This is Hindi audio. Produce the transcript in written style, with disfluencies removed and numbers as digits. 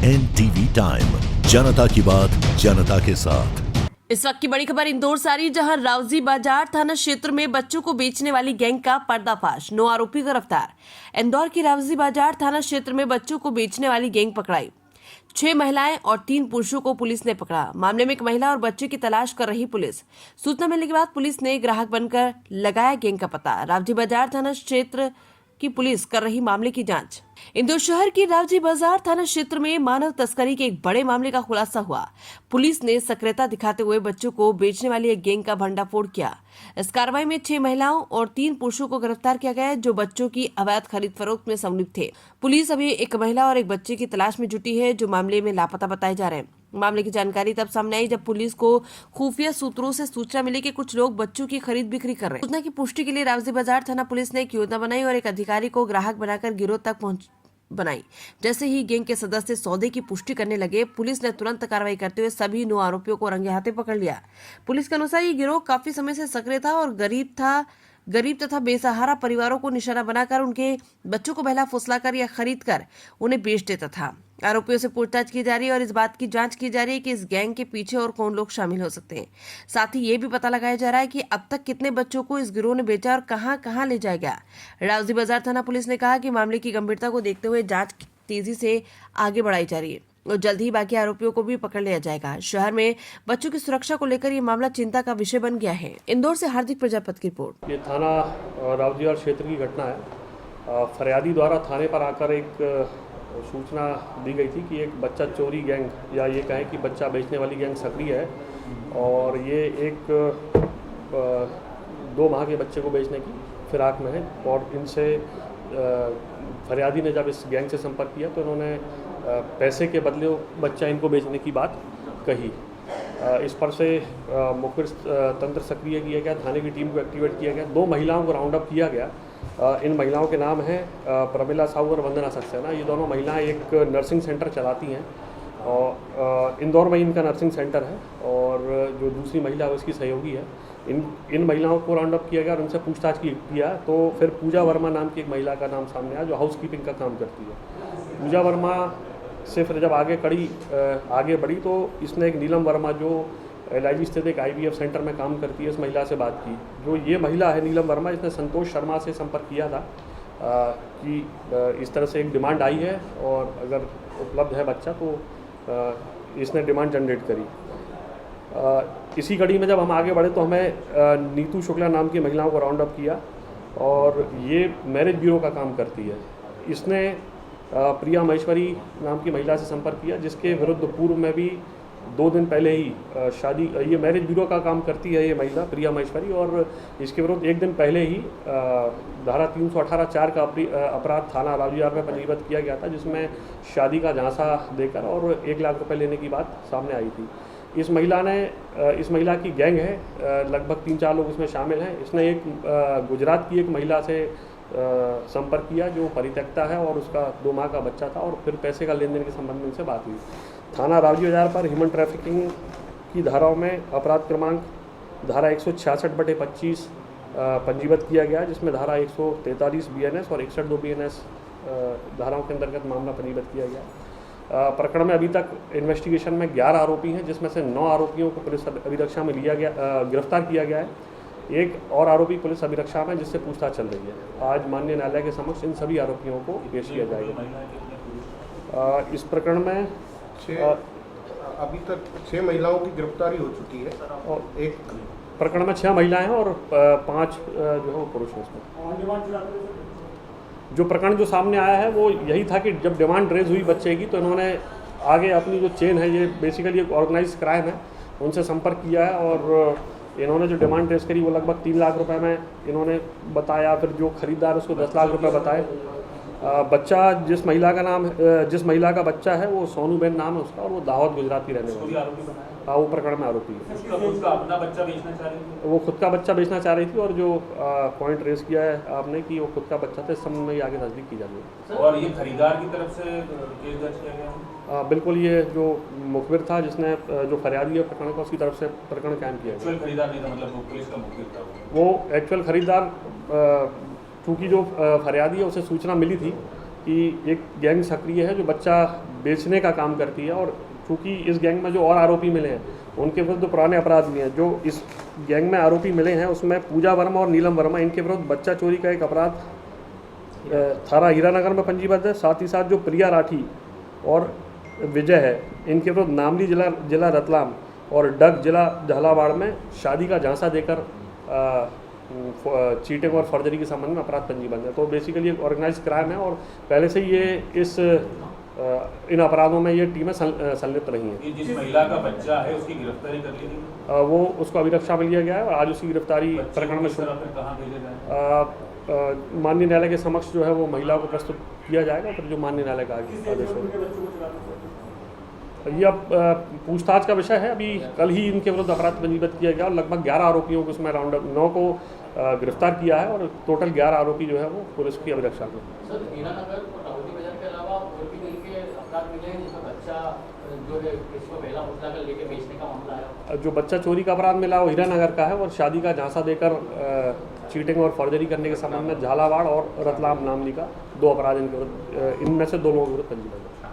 NTV टाइम, जनता की बात जनता के साथ। इस वक्त की बड़ी खबर इंदौर से आ रही, जहां रावजी बाजार थाना क्षेत्र में बच्चों को बेचने वाली गैंग का पर्दाफाश, 9 आरोपी गिरफ्तार। इंदौर की रावजी बाजार थाना क्षेत्र में बच्चों को बेचने वाली गैंग पकड़ाई। 6 महिलाएं और 3 पुरुषों को पुलिस ने पकड़ा। मामले में एक महिला और बच्चे की तलाश कर रही पुलिस। सूचना मिलने के बाद पुलिस ने ग्राहक बनकर लगाया गैंग का पता। रावजी बाजार थाना क्षेत्र की पुलिस कर रही मामले की जांच। इंदौर शहर की रावजी बाजार थाना क्षेत्र में मानव तस्करी के एक बड़े मामले का खुलासा हुआ। पुलिस ने सक्रियता दिखाते हुए बच्चों को बेचने वाली एक गैंग का भंडाफोड़ किया। इस कार्रवाई में 6 महिलाओं और 3 पुरुषों को गिरफ्तार किया गया है, जो बच्चों की अवैध खरीद फरोख्त में संलिप्त थे। पुलिस अभी एक महिला और एक बच्चे की तलाश में जुटी है, जो मामले में लापता बताए जा रहे हैं। मामले की जानकारी तब सामने आई जब पुलिस को खुफिया सूत्रों से सूचना मिली कि कुछ लोग बच्चों की खरीद बिक्री कर रहे हैं। सूचना की पुष्टि के लिए रावजी बाजार थाना पुलिस ने एक योजना बनाई और एक अधिकारी को ग्राहक बनाकर गिरोह तक बनाई। जैसे ही गैंग के सदस्य सौदे की पुष्टि करने लगे, पुलिस ने तुरंत कार्रवाई करते हुए सभी 9 आरोपियों को रंगे हाथे पकड़ लिया। पुलिस के अनुसार ये गिरोह काफी समय से सक्रिय था और गरीब तथा बेसहारा परिवारों को निशाना बनाकर उनके बच्चों को बहला फुसलाकर या खरीद कर उन्हें बेच देता था। आरोपियों से पूछताछ की जा रही है और इस बात की जांच की जा रही है कि इस गैंग के पीछे और कौन लोग शामिल हो सकते हैं। साथ ही ये भी पता लगाया जा रहा है कि अब तक कितने बच्चों को इस गिरोह ने बेचा और कहां ले जाया गया। रावजी बाजार थाना पुलिस ने कहा कि मामले की गंभीरता को देखते हुए जांच तेजी से आगे बढ़ाई जा रही है और जल्द ही बाकी आरोपियों को भी पकड़ लिया जाएगा। शहर में बच्चों की सुरक्षा को लेकर ये मामला चिंता का विषय बन गया है। इंदौर से हार्दिक प्रजापति की रिपोर्ट। ये थाना रावजी बाजार क्षेत्र की घटना है। फरियादी द्वारा थाने पर आकर एक सूचना दी गई थी कि एक बच्चा चोरी गैंग या ये कहें कि बच्चा बेचने वाली गैंग सक्रिय है और ये एक 2 माह के बच्चे को बेचने की फिराक में है। और इनसे फरियादी ने जब इस गैंग से संपर्क किया तो इन्होंने पैसे के बदले बच्चा इनको बेचने की बात कही। इस पर से मुखबिर तंत्र सक्रिय किया गया, थाने की टीम को एक्टिवेट किया गया, 2 महिलाओं को राउंड अप किया गया। इन महिलाओं के नाम हैं प्रमिला साहू और वंदना सक्सेना। ये दोनों महिलाएं एक नर्सिंग सेंटर चलाती हैं और इंदौर में इनका नर्सिंग सेंटर है और जो दूसरी महिला है उसकी सहयोगी है। इन महिलाओं को राउंड अप किया गया और उनसे पूछताछ किया तो फिर पूजा वर्मा नाम की एक महिला का नाम सामने आया जो हाउसकीपिंग का काम करती है। पूजा वर्मा से फिर जब आगे बढ़ी तो इसने एक नीलम वर्मा जो LIG स्थित एक IVF सेंटर में काम करती है, इस महिला से बात की। जो ये महिला है नीलम वर्मा, इसने संतोष शर्मा से संपर्क किया था कि इस तरह से एक डिमांड आई है और अगर उपलब्ध है बच्चा तो इसने डिमांड जनरेट करी। इसी कड़ी में जब हम आगे बढ़े तो हमें नीतू शुक्ला नाम की महिलाओं को राउंड अप किया और ये मैरिज ब्यूरो का काम करती है। इसने प्रिया महेश्वरी नाम की महिला से संपर्क किया जिसके विरुद्ध पूर्व में भी 2 दिन पहले ही ये मैरिज ब्यूरो का काम करती है ये महिला प्रिया महेश्वरी और इसके विरुद्ध 1 दिन पहले ही धारा 318(4) का अपराध थाना रावजी बाजार में पंजीबद्ध किया गया था, जिसमें शादी का झांसा देकर और 1 लाख रुपए लेने की बात सामने आई थी। इस महिला की गैंग है, लगभग 3-4 लोग इसमें शामिल हैं। इसने एक गुजरात की एक महिला से संपर्क किया जो परित्यक्ता है और उसका 2 माह का बच्चा था और फिर पैसे का लेन देन के संबंध में उनसे बात हुई। थाना रावजी बाजार पर ह्यूमन ट्रैफिकिंग की धाराओं में अपराध क्रमांक धारा 166/25 पंजीबद्ध किया गया, जिसमें धारा 143 BNS और 61(2) BNS धाराओं के अंतर्गत मामला पंजीबद्ध किया गया। प्रकरण में अभी तक इन्वेस्टिगेशन में 11 आरोपी हैं, जिसमें से 9 आरोपियों को पुलिस अभिरक्षा में गिरफ्तार किया गया है। एक और आरोपी पुलिस अभिरक्षा में जिससे पूछताछ चल रही है। आज माननीय न्यायालय के समक्ष इन सभी आरोपियों को पेश किया जाएगा। इस प्रकरण में अभी तक 6 महिलाओं की गिरफ्तारी हो चुकी है और एक प्रकरण में 6 महिलाएं हैं और 5 जो है वो पुरुष हैं। इसमें जो प्रकरण जो सामने आया है वो यही था कि जब डिमांड रेज हुई बच्चे की तो इन्होंने आगे अपनी जो चेन है, ये बेसिकली एक ऑर्गेनाइज क्राइम है, उनसे संपर्क किया है और इन्होंने जो डिमांड रेज करी वो लगभग 3 लाख रुपए में इन्होंने बताया। फिर जो खरीदार उसको 10 लाख रुपए बताए। बच्चा जिस महिला का बच्चा है वो सोनूबेन नाम है उसका और वो दाहोद गुजरात की रहने वाली है। हाँ, वो प्रकरण में आरोपी है। वो खुद का बच्चा बेचना चाह रही थी और जो पॉइंट रेज किया है आपने कि वो खुद का बच्चा था, इस संबंध में आगे नजदीक की जा रही है। और ये खरीदार की तरफ से केस दर्ज किया गया? बिल्कुल, ये जो मुखबिर था जिसने जो फरियादी है प्रकरण का, उसकी तरफ से प्रकरण कायम किया गया। एक्चुअल खरीदार नहीं था, मतलब पुलिस का मुखबिर था वो एक्चुअल खरीदार, चूँकि जो फरियादी है उसे सूचना मिली थी कि एक गैंग सक्रिय है जो बच्चा बेचने का काम करती है, और चूँकि इस गैंग में जो और आरोपी मिले हैं उनके विरुद्ध पुराने अपराध भी हैं। जो इस गैंग में आरोपी मिले हैं उसमें पूजा वर्मा और नीलम वर्मा, इनके विरुद्ध बच्चा चोरी का एक अपराध थाना हीरानगर में पंजीबद्ध है। साथ ही साथ जो प्रिया राठी और विजय है, इनके विरुद्ध नामली जिला रतलाम और डग जिला झालावाड़ में शादी का झांसा देकर चीटिंग और फर्जरी के संबंध में अपराध पंजीबद्ध है। तो बेसिकली एक ऑर्गेनाइज क्राइम है और पहले से ये इन अपराधों में ये टीमें संलिप्त रही हैं। ये जिस महिला का बच्चा है उसकी गिरफ्तारी कर ली गई, वो उसको अभिरक्षा में लिया गया है और आज उसकी गिरफ्तारी प्रकरण में कहाँ भेजे गए? माननीय न्यायालय के समक्ष जो है वो महिला को प्रस्तुत किया जाएगा, फिर जो माननीय न्यायालय का आदेश होगा। ये अब पूछताछ का विषय है। अभी कल ही इनके विरुद्ध अपराध पंजीबद्ध किया गया और लगभग 11 आरोपियों को इसमें राउंड 9 को गिरफ्तार किया है और टोटल 11 आरोपी जो है वो पुलिस की अभिरक्षा में। सर, हीरानगर और दाऊदी बाजार के अलावा और भी कहीं के अपराध मिले हैं जिसमें बच्चा जो है इसको पहला मुद्दा कर लेके बेचने का मामला आया? जो बच्चा चोरी का अपराध मिला वो हीरानगर का है और शादी का झांसा देकर चीटिंग और फर्जरी करने के संबंध में झालावाड़ और रतलाम नामली का 2 अपराध इनके विरुद्ध, इनमें से 2 लोगों के विरुद्ध पंजीबद्ध है।